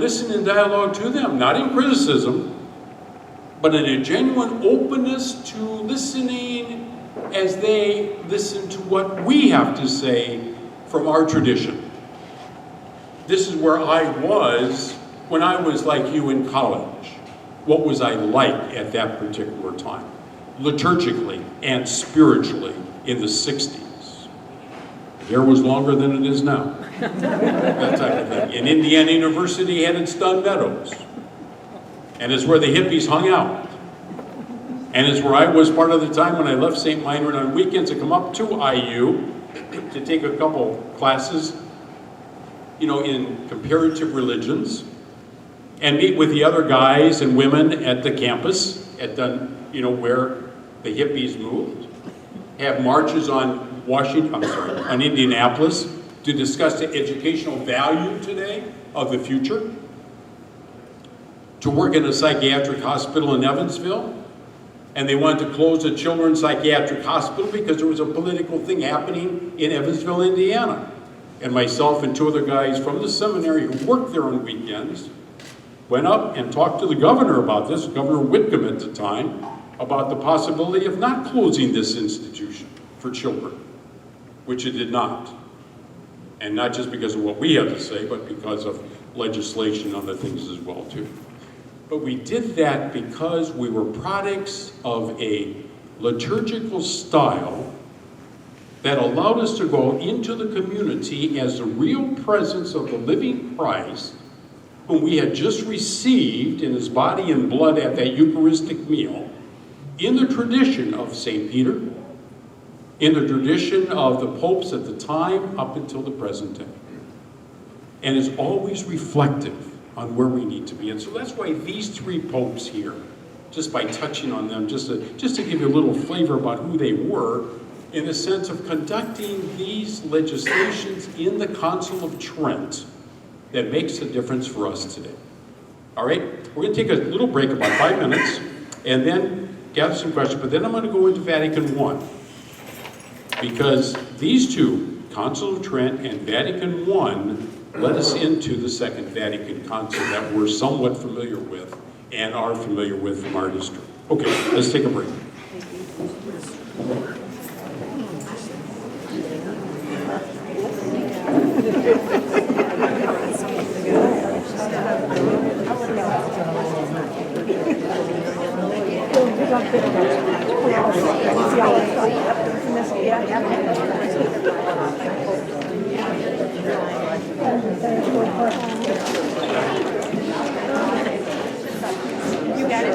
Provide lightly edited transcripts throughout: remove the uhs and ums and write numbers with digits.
listen in dialogue to them, not in criticism, but in a genuine openness to listening as they listen to what we have to say from our tradition. This is where I was when I was like you in college. What was I like at that particular time, liturgically and spiritually in the 60s? Hair was longer than it is now. That type of thing. And Indiana University had its Dunn Meadows. And it's where the hippies hung out. And it's where I was part of the time when I left St. Meinrad on weekends to come up to IU to take a couple classes, in comparative religions, and meet with the other guys and women at the campus, at where the hippies moved, have marches on on Indianapolis to discuss the educational value today of the future, to work in a psychiatric hospital in Evansville, and they wanted to close the children's psychiatric hospital because there was a political thing happening in Evansville, Indiana. And myself and two other guys from the seminary who worked there on weekends went up and talked to the governor about this, Governor Whitcomb at the time, about the possibility of not closing this institution for children, which it did not. And not just because of what we had to say, but because of legislation and other things as well, too. But we did that because we were products of a liturgical style that allowed us to go into the community as the real presence of the living Christ, whom we had just received in his body and blood at that Eucharistic meal, in the tradition of St. Peter, in the tradition of the popes at the time up until the present day. And is always reflective on where we need to be. And so that's why these three popes here, just by touching on them, just to give you a little flavor about who they were, in the sense of conducting these legislations in the Council of Trent that makes a difference for us today. All right, we're going to take a little break, about 5 minutes, and then gather some questions, but then I'm going to go into Vatican I, because these two, Council of Trent and Vatican I, led us into the Second Vatican Council that we're somewhat familiar with and are familiar with from our history. Okay, let's take a break. You got it.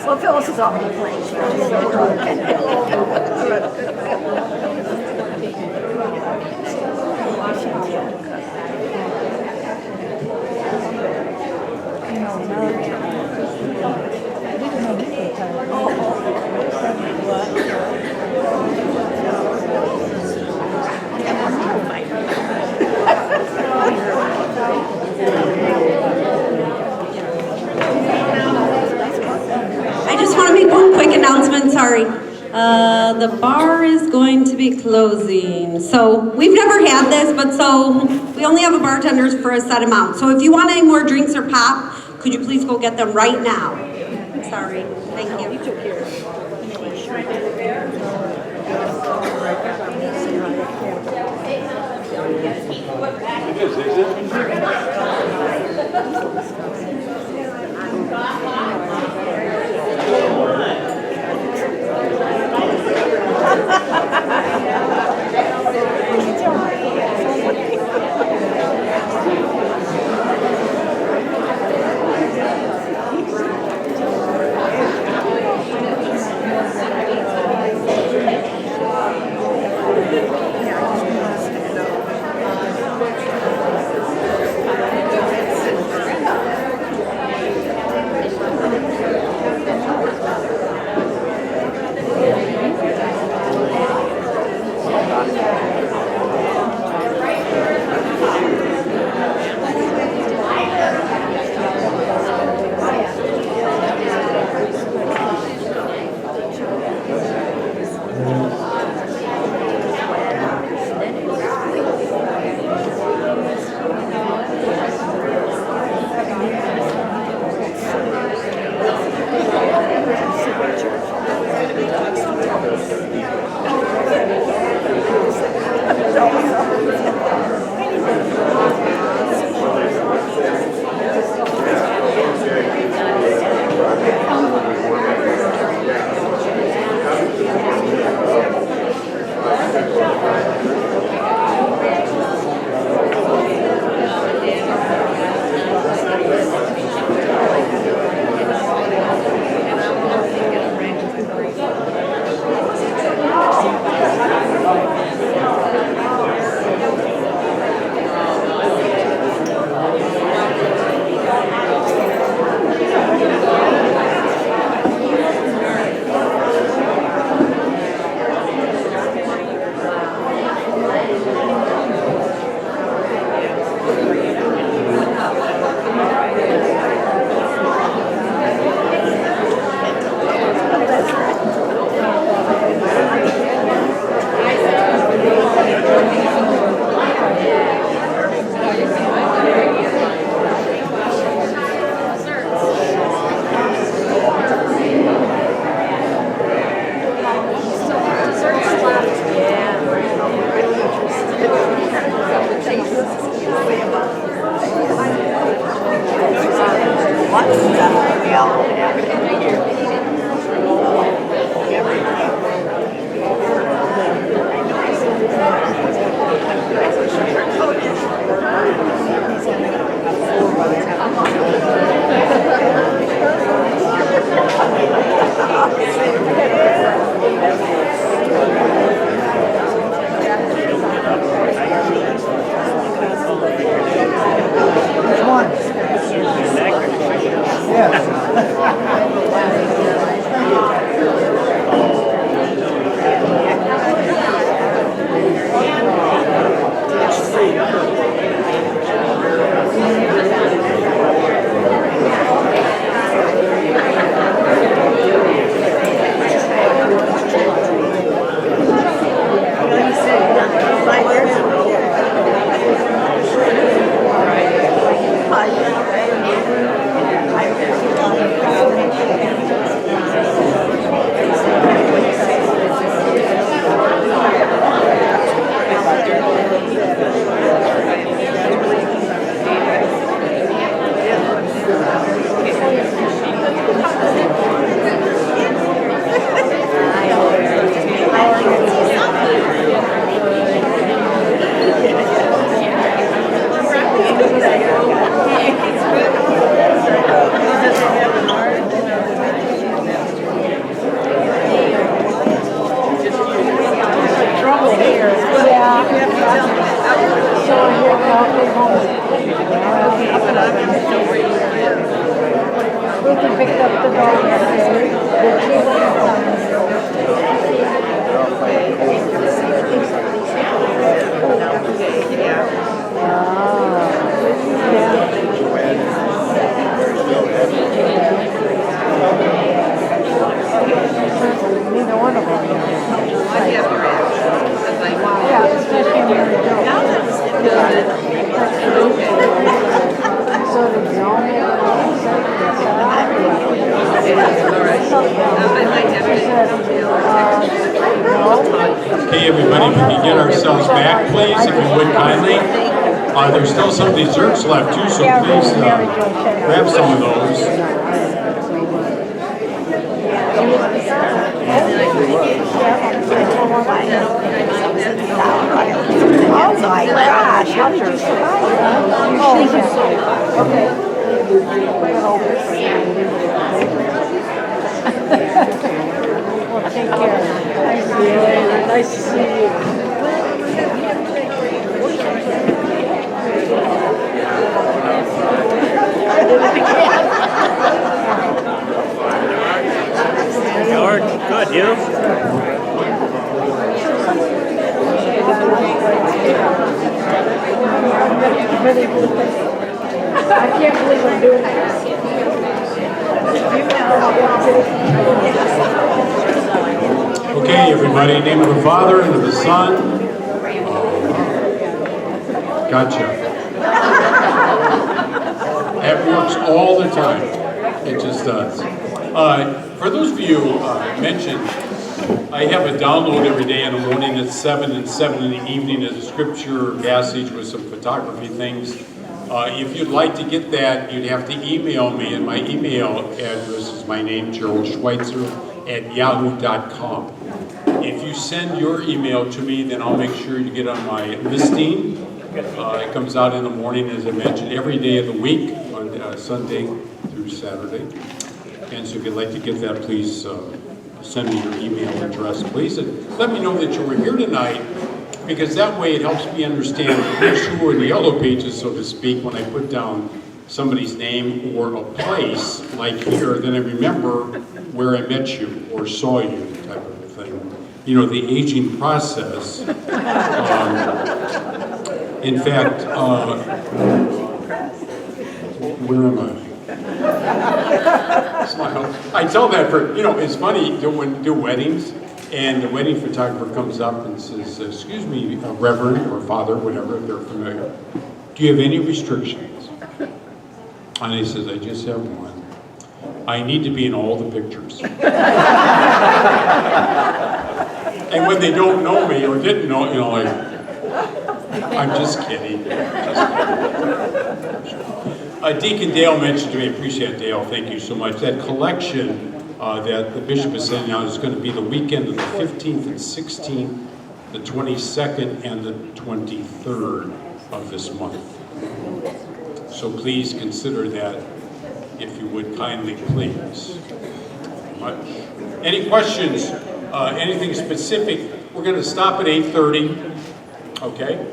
Well, Phyllis is off the plane. I just want to make one quick announcement, sorry. The bar is going to be closing. So we've never had this, but so we only have a bartenders for a set amount. So if you want any more drinks or pop, could you please go get them right now? Sorry, thank you. You took care of it. can get ourselves back, please, if you would kindly. There's still some desserts left too, so please grab some of those. Oh my gosh, how did you survive that? Oh, okay. Take care. Nice to see you. George, good, you? I can't believe I'm doing this. Okay, everybody, in the name of the Father and of the Son. Gotcha. That works all the time. It just does. For those of you mentioned, I have a download every day in the morning at 7 and 7 in the evening as a scripture passage with some photography things. If you'd like to get that, you'd have to email me, and my email address is my name, Gerald Schweitzer, at yahoo.com. If you send your email to me, then I'll make sure you get on my listing. It comes out in the morning, as I mentioned, every day of the week, on Sunday through Saturday. And so if you'd like to get that, please send me your email address, please. And let me know that you were here tonight, because that way it helps me understand who's who in the yellow pages, so to speak, when I put down somebody's name or a place, like here, then I remember where I met you or saw you, type of a thing. You know, the aging process. In fact, where am I? Smile. I tell that for, you know, it's funny, when you do weddings, and the wedding photographer comes up and says, excuse me, Reverend or Father, whatever, if they're familiar, do you have any restrictions? And he says, I just have one. I need to be in all the pictures. And when they don't know me or didn't know, you know, like, I'm just kidding. Deacon Dale mentioned to me, I appreciate Dale, thank you so much, that collection that the bishop is sending out is going to be the weekend of the 15th and 16th, the 22nd and the 23rd of this month. So please consider that, if you would kindly, please. Much. Any questions? Anything specific? We're going to stop at 8:30. Okay?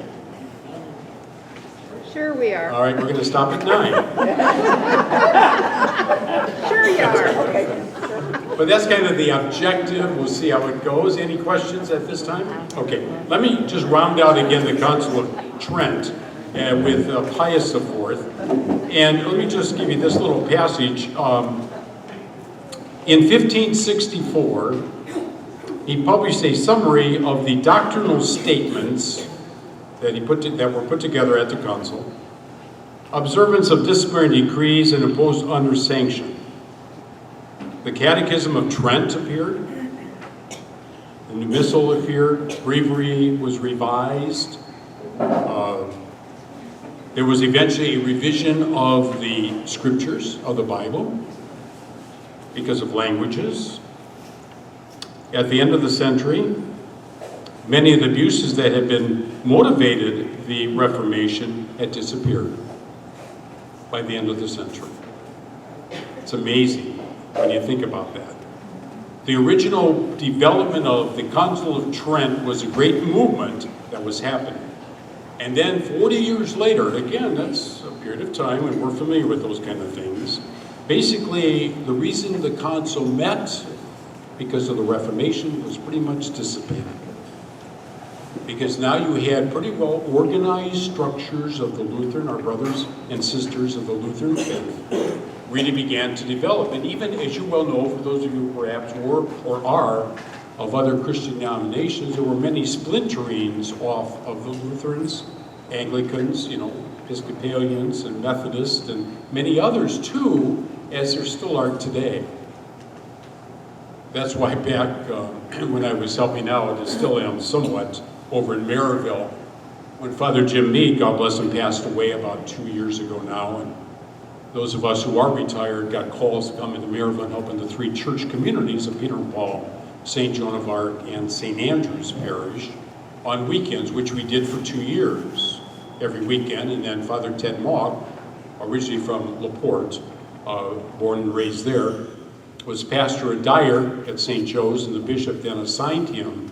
Sure we are. All right, we're going to stop at 9. Sure you are. Okay. But that's kind of the objective. We'll see how it goes. Any questions at this time? Okay, let me just round out again the Council of Trent with Pius IV. And let me just give you this little passage. In 1564, he published a summary of the doctrinal statements that were put together at the council, observance of disciplinary decrees and imposed under sanction. The Catechism of Trent appeared, the new Missal appeared, Breviary was revised. There was eventually a revision of the scriptures of the Bible because of languages. At the end of the century, many of the abuses that had been motivated the Reformation had disappeared by the end of the century. It's amazing when you think about that. The original development of the Council of Trent was a great movement that was happening. And then 40 years later, again, that's a period of time, and we're familiar with those kind of things. Basically, the reason the council met, because of the Reformation, was pretty much dissipated. Because now you had pretty well organized structures of the Lutheran, our brothers and sisters of the Lutheran faith, really began to develop. And even, as you well know, for those of you who perhaps were or are of other Christian denominations, there were many splinterings off of the Lutherans, Anglicans, you know, Episcopalians and Methodists, and many others too, as there still are today. That's why back when I was helping out, and still am somewhat, over in Maryville. When Father Jim Mead, God bless him, passed away about 2 years ago now, and those of us who are retired got calls to come into Maryville and help in the 3 church communities of Peter and Paul, St. Joan of Arc, and St. Andrew's Parish on weekends, which we did for 2 years, every weekend. And then Father Ted Mogg, originally from LaPorte, born and raised there, was pastor at Dyer at St. Joe's, and the bishop then assigned him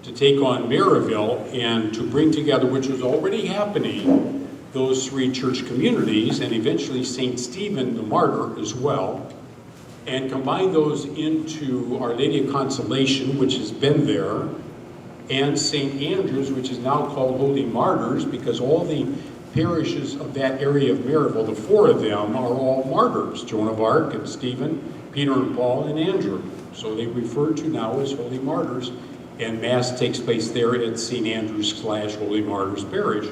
to take on Maryville and to bring together, which was already happening, those 3 church communities, and eventually St. Stephen the Martyr as well, and combine those into Our Lady of Consolation, which has been there, and St. Andrew's, which is now called Holy Martyrs, because all the parishes of that area of Maryville, the 4 of them, are all martyrs: Joan of Arc and Stephen, Peter and Paul, and Andrew. So they refer to now as Holy Martyrs, and Mass takes place there at St. Andrew's / Holy Martyrs Parish.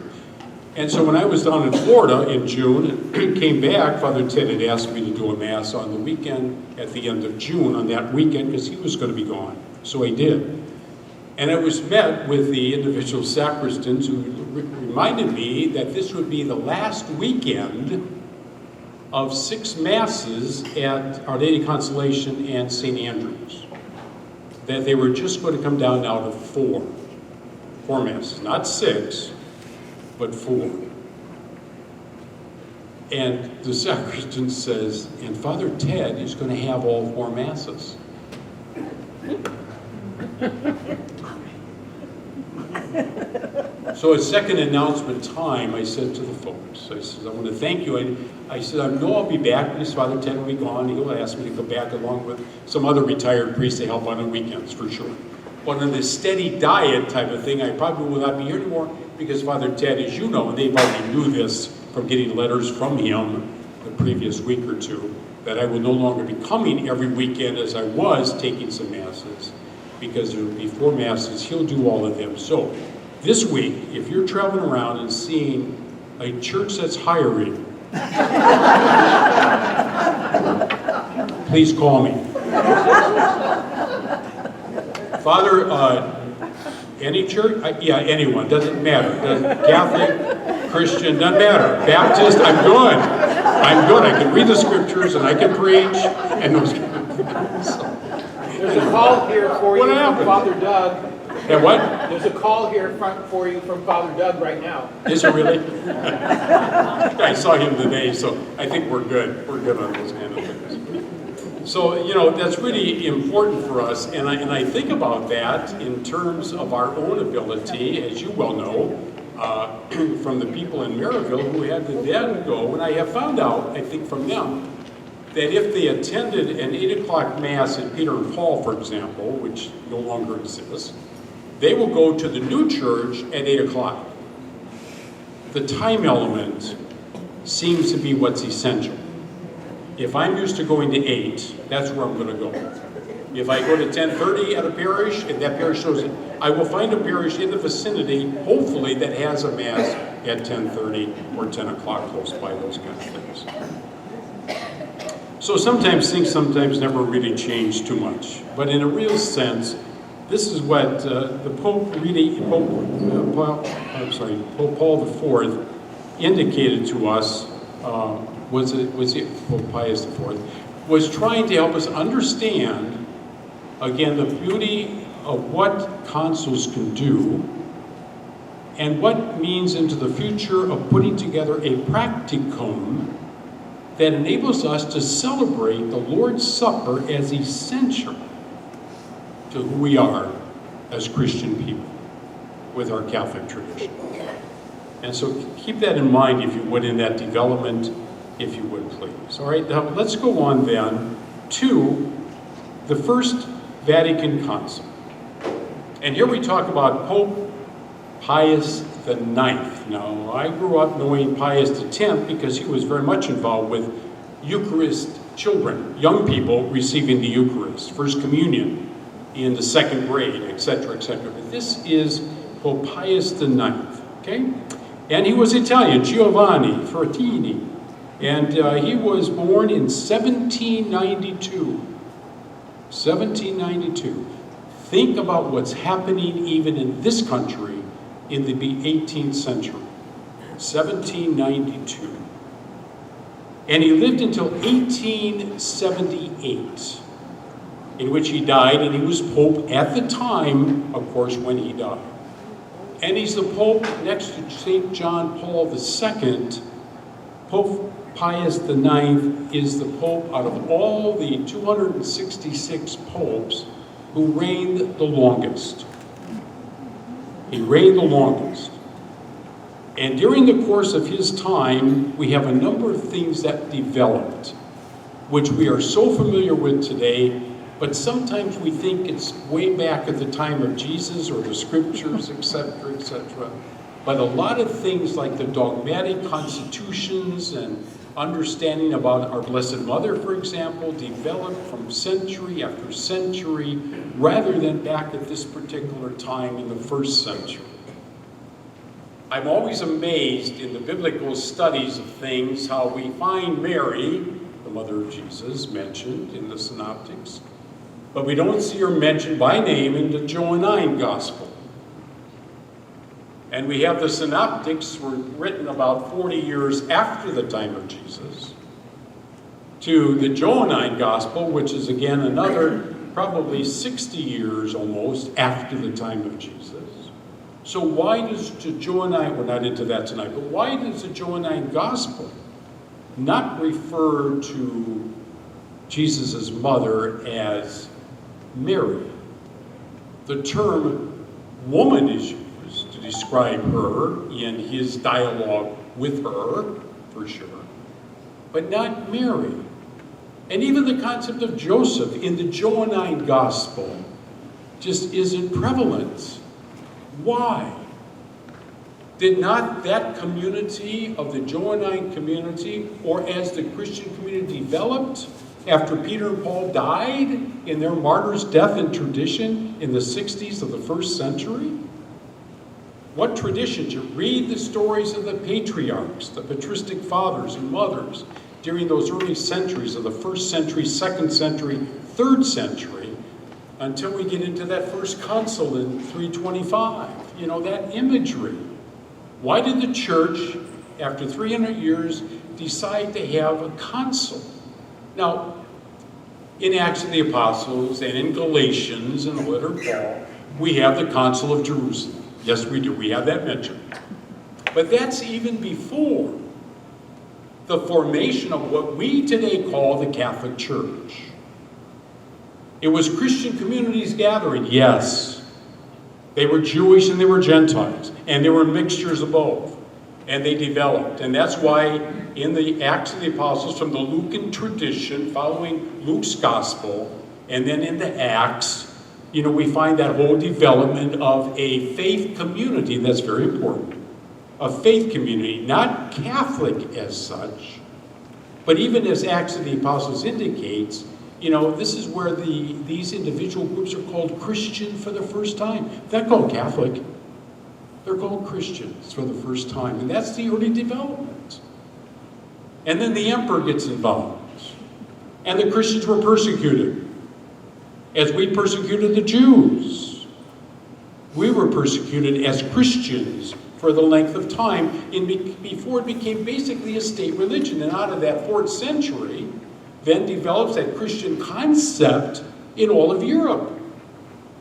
And so when I was down in Florida in June, came back, Father Ted had asked me to do a Mass on the weekend at the end of June on that weekend, because he was going to be gone. So he did. And I was met with the individual sacristans who reminded me that this would be the last weekend of 6 Masses at Our Lady of Consolation and St. Andrew's. That they were just going to come down now to 4 Masses, not 6, but 4. And the sacristan says, and Father Ted is going to have all 4 Masses. So at second announcement time, I said to the folks, I said, I want to thank you. And I said, I know I'll be back because Father Ted will be gone. He'll ask me to go back along with some other retired priests to help on the weekends, for sure. But on this steady diet type of thing, I probably will not be here anymore, because Father Ted, as you know, and they've already knew this from getting letters from him the previous week or 2, that I will no longer be coming every weekend as I was taking some Masses, because there will be 4 Masses. He'll do all of them. So this week, if you're traveling around and seeing a church that's hiring, please call me. Father, any church? Yeah, anyone, doesn't matter. Catholic, Christian, doesn't matter. Baptist, I'm good. I'm good. I can read the scriptures and I can preach. And those. There's a call here for you What from happened? Father Doug. Yeah, what? There's a call here for you from Father Doug right now. Is it really? I saw him today, so I think we're good. We're good on those kind of things. So, you know, that's really important for us, and I think about that in terms of our own ability, as you well know, from the people in Maryville who had the dead go, and I have found out, I think from them, that if they attended an 8 o'clock Mass at Peter and Paul, for example, which no longer exists, they will go to the new church at 8 o'clock. The time element seems to be what's essential. If I'm used to going to 8, that's where I'm going to go. If I go to 10:30 at a parish, if that parish shows it, I will find a parish in the vicinity, hopefully, that has a Mass at 10:30 or 10 o'clock close by, those kind of things. So sometimes things never really change too much. But in a real sense, this is what the Pope really, Pope Paul IV indicated to us. Was it Pope Pius IV? Was trying to help us understand, again, the beauty of what consuls can do, and what means into the future of putting together a practicum that enables us to celebrate the Lord's Supper as essential to who we are as Christian people with our Catholic tradition. And so keep that in mind, if you would, in that development, if you would, please. All right, now let's go on then to the First Vatican Council. And here we talk about Pope Pius IX. Now, I grew up knowing Pius X because he was very much involved with Eucharist children, young people receiving the Eucharist, First Communion in the 2nd grade, etc., etc. But this is Pope Pius IX, okay? And he was Italian, Giovanni Frattini. And he was born in 1792. 1792. Think about what's happening even in this country in the 18th century, 1792. And he lived until 1878, in which he died, and he was Pope at the time, of course, when he died. And he's the Pope next to St. John Paul II. Pope Pius IX is the Pope out of all the 266 popes who reigned the longest. He reigned the longest. And during the course of his time, we have a number of things that developed, which we are so familiar with today, but sometimes we think it's way back at the time of Jesus or the scriptures, etc., etc. But a lot of things like the dogmatic constitutions and understanding about our Blessed Mother, for example, developed from century after century rather than back at this particular time in the first century. I'm always amazed in the biblical studies of things how we find Mary, the mother of Jesus, mentioned in the synoptics, but we don't see her mentioned by name in the Johannine Gospel. And we have the synoptics were written about 40 years after the time of Jesus, to the Johannine Gospel, which is again another probably 60 years almost after the time of Jesus. So why does the Johannine, we're not into that tonight, but why does the Johannine Gospel not refer to Jesus' mother as Mary? The term woman is used to describe her in his dialogue with her, for sure, but not Mary. And even the concept of Joseph in the Johannine Gospel just isn't prevalent. Why? Did not that community of the Johannine community, or as the Christian community developed after Peter and Paul died in their martyr's death and tradition in the 60s of the first century? What traditions? You read the stories of the patriarchs, the patristic fathers and mothers during those early centuries of the first century, second century, third century, until we get into that first council in 325. You know, that imagery. Why did the church, after 300 years, decide to have a council? Now, in Acts of the Apostles and in Galatians and the letter of Paul, we have the Council of Jerusalem. Yes, we do. We have that mentioned. But that's even before the formation of what we today call the Catholic Church. It was Christian communities gathering, yes. They were Jewish and they were Gentiles, and they were mixtures of both. And they developed. And that's why in the Acts of the Apostles, from the Lucan tradition, following Luke's gospel, and then in the Acts, you know, we find that whole development of a faith community. That's very important. A faith community, not Catholic as such, but even as Acts of the Apostles indicates, you know, this is where these individual groups are called Christian for the first time. They're not called Catholic. They're called Christians for the first time. And that's the early development. And then the emperor gets involved. And the Christians were persecuted. As we persecuted the Jews. We were persecuted as Christians for the length of time before it became basically a state religion. And out of that 4th century, then develops that Christian concept in all of Europe.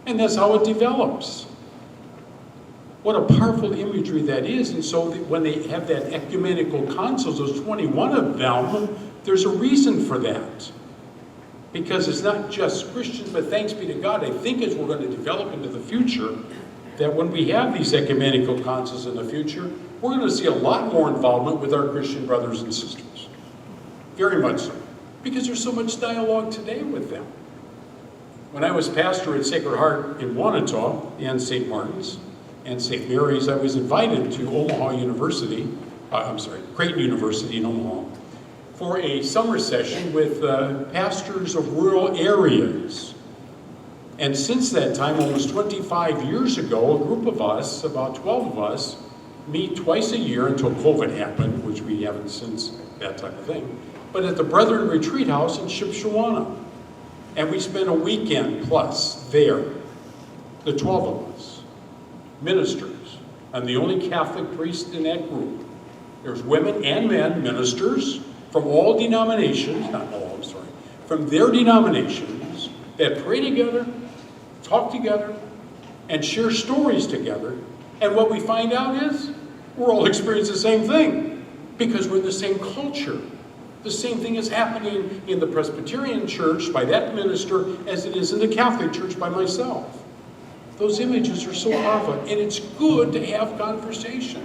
And that's how it develops. What a powerful imagery that is. And so when they have that ecumenical councils, those 21 of them, there's a reason for that. Because it's not just Christians, but thanks be to God, I think as we're going to develop into the future, that when we have these ecumenical councils in the future, we're going to see a lot more involvement with our Christian brothers and sisters. Very much so. Because there's so much dialogue today with them. When I was pastor at Sacred Heart in Wanata and St. Martin's and St. Mary's, I was invited to Omaha University, Creighton University in Omaha, for a summer session with pastors of rural areas. And since that time, almost 25 years ago, a group of us, about 12 of us, meet twice a year until COVID happened, which we haven't since that type of thing, but at the Brethren Retreat House in Shipshewana. And we spent a weekend plus there, the 12 of us, ministers, I'm the only Catholic priest in that group. There's women and men, ministers, from all denominations, not all, I'm sorry, from their denominations that pray together, talk together, and share stories together. And what we find out is we're all experiencing the same thing because we're in the same culture. The same thing is happening in the Presbyterian church by that minister as it is in the Catholic church by myself. Those images are so powerful, and it's good to have conversation.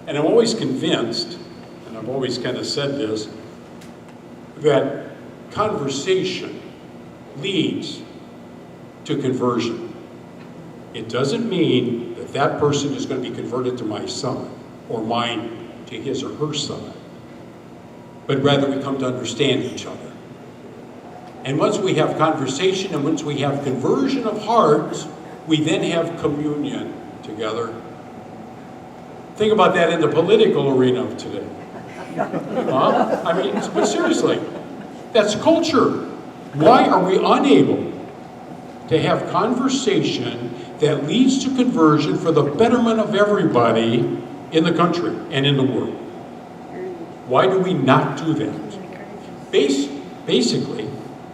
And I'm always convinced, and I've always kind of said this, that conversation leads to conversion. It doesn't mean that that person is going to be converted to my side or mine to his or her side, but rather we come to understand each other. And once we have conversation and once we have conversion of hearts, we then have communion together. Think about that in the political arena of today. I mean, but seriously, that's culture. Why are we unable to have conversation that leads to conversion for the betterment of everybody in the country and in the world? Why do we not do that? Basically,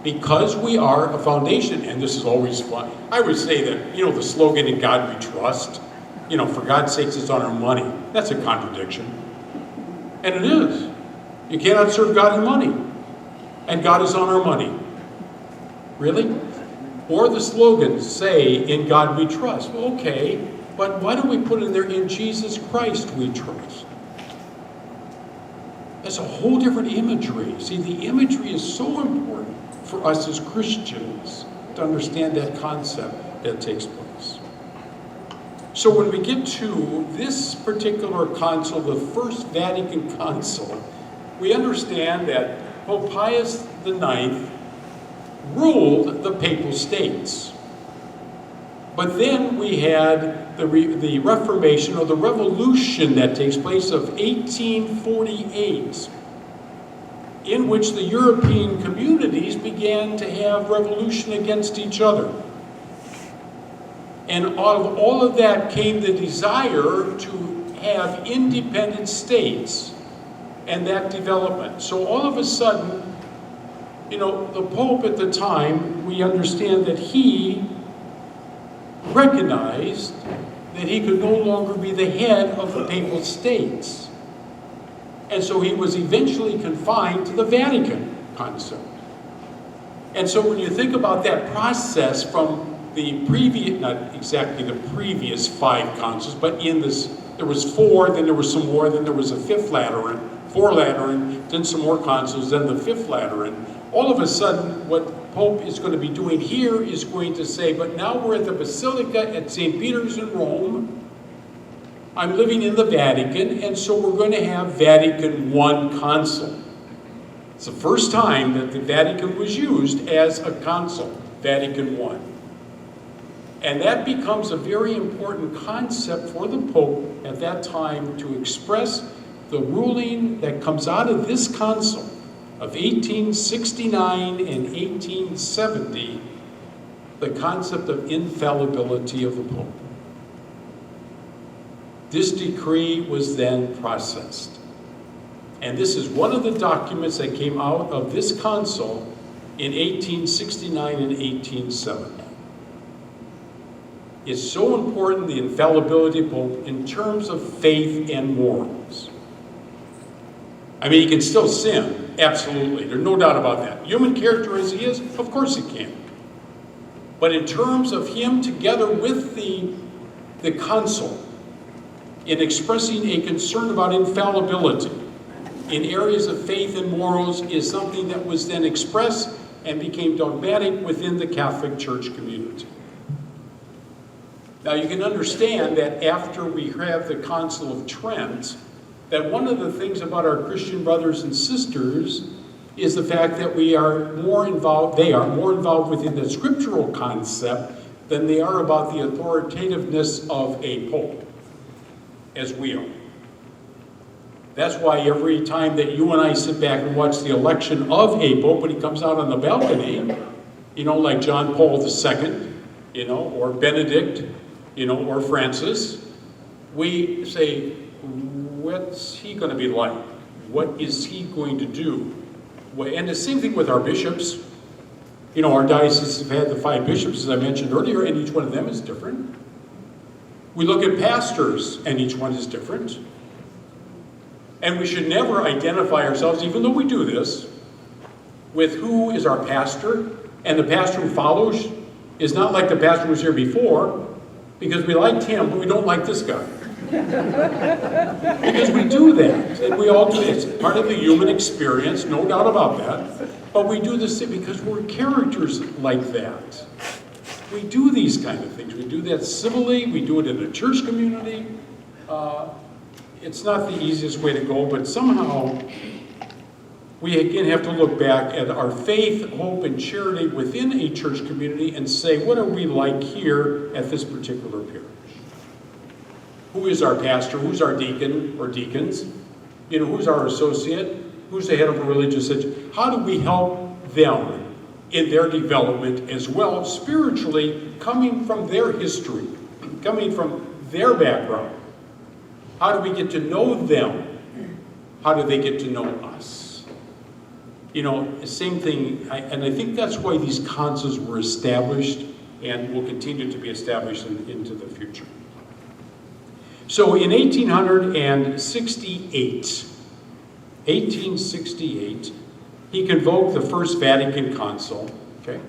because we are a foundation, and this is always fun. I would say that, the slogan, "In God we trust," for God's sakes, it's on our money. That's a contradiction. And it is. You cannot serve God and money. And God is on our money. Really? Or the slogans say, "In God we trust." Well, okay, but why don't we put in there, "In Jesus Christ we trust"? That's a whole different imagery. See, the imagery is so important for us as Christians to understand that concept that takes place. So when we get to this particular council, the First Vatican Council, we understand that Pope Pius IX ruled the Papal States. But then we had the Reformation, or the Revolution, that takes place of 1848, in which the European communities began to have revolution against each other. And out of all of that came the desire to have independent states and that development. So all of a sudden, the Pope at the time, we understand that he recognized that he could no longer be the head of the Papal States. And so he was eventually confined to the Vatican concept. And so when you think about that process from the previous, not exactly the previous 5 councils, but in this, there was 4, then there was some more, then there was a 5th Lateran, 4 Lateran, then some more councils, then the 5th Lateran. All of a sudden, what Pope is going to be doing here is going to say, but now we're at the Basilica at St. Peter's in Rome. I'm living in the Vatican, and so we're going to have Vatican I Council. It's the first time that the Vatican was used as a council, Vatican I. And that becomes a very important concept for the Pope at that time to express the ruling that comes out of this council of 1869 and 1870, the concept of infallibility of the Pope. This decree was then processed. And this is one of the documents that came out of this council in 1869 and 1870. It's so important, the infallibility of Pope, in terms of faith and morals. I mean, he can still sin, absolutely. There's no doubt about that. Human character as he is, of course he can. But in terms of him together with the council, in expressing a concern about infallibility in areas of faith and morals is something that was then expressed and became dogmatic within the Catholic Church community. Now you can understand that after we have the Council of Trent, that one of the things about our Christian brothers and sisters is the fact that they are more involved within the scriptural concept than they are about the authoritativeness of a pope, as we are. That's why every time that you and I sit back and watch the election of a pope, when he comes out on the balcony, like John Paul II, or Benedict, or Francis, we say, what's he going to be like? What is he going to do? And the same thing with our bishops. You know, our diocese have had the 5 bishops, as I mentioned earlier, and each one of them is different. We look at pastors, and each one is different. And we should never identify ourselves, even though we do this, with who is our pastor. And the pastor who follows is not like the pastor who was here before, because we liked him, but we don't like this guy. Because we do that, and we all do it. It's part of the human experience, no doubt about that. But we do this because we're characters like that. We do these kind of things. We do that civilly. We do it in a church community. It's not the easiest way to go, but somehow we again have to look back at our faith, hope, and charity within a church community and say, what are we like here at this particular parish? Who is our pastor? Who's our deacon or deacons? You know, who's our associate? Who's the head of a religious education? How do we help them in their development as well, spiritually, coming from their history, coming from their background? How do we get to know them? How do they get to know us? You know, same thing, and I think that's why these councils were established and will continue to be established into the future. So in 1868, he convoked the First Vatican Council, okay?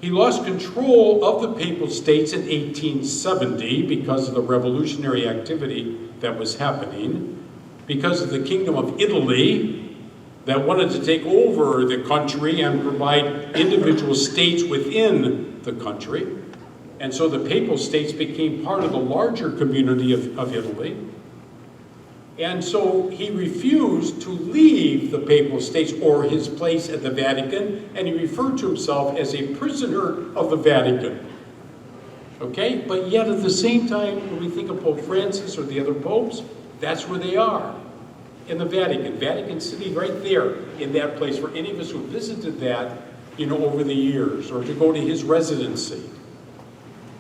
He lost control of the Papal States in 1870 because of the revolutionary activity that was happening, because of the Kingdom of Italy that wanted to take over the country and provide individual states within the country. And so the Papal States became part of the larger community of Italy. And so he refused to leave the Papal States or his place at the Vatican, and he referred to himself as a prisoner of the Vatican. Okay? But yet at the same time, when we think of Pope Francis or the other popes, that's where they are, in the Vatican. Vatican City right there in that place for any of us who visited that, you know, over the years, or to go to his residency,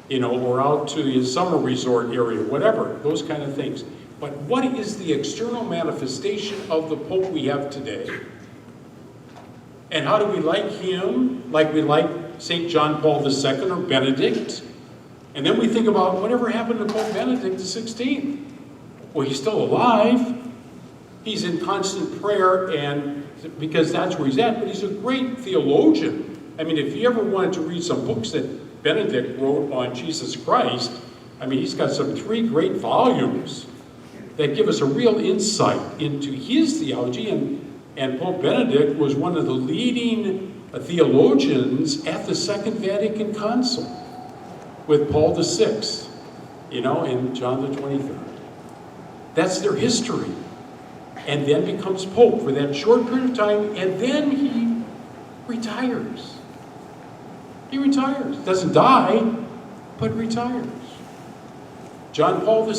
you know, or out to his summer resort area, whatever, those kind of things. But what is the external manifestation of the Pope we have today? And how do we like him, like we like St. John Paul II or Benedict? And then we think about whatever happened to Pope Benedict XVI. Well, he's still alive. He's in constant prayer, and because that's where he's at, but he's a great theologian. I mean, if you ever wanted to read some books that Benedict wrote on Jesus Christ, I mean, he's got some 3 great volumes that give us a real insight into his theology, and Pope Benedict was one of the leading theologians at the Second Vatican Council with Paul VI, you know, and John the 23rd. That's their history. And then becomes Pope for that short period of time, and then he retires. He retires. Doesn't die, but retires. John Paul II,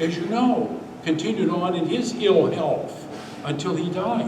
as you know, continued on in his ill health until he died.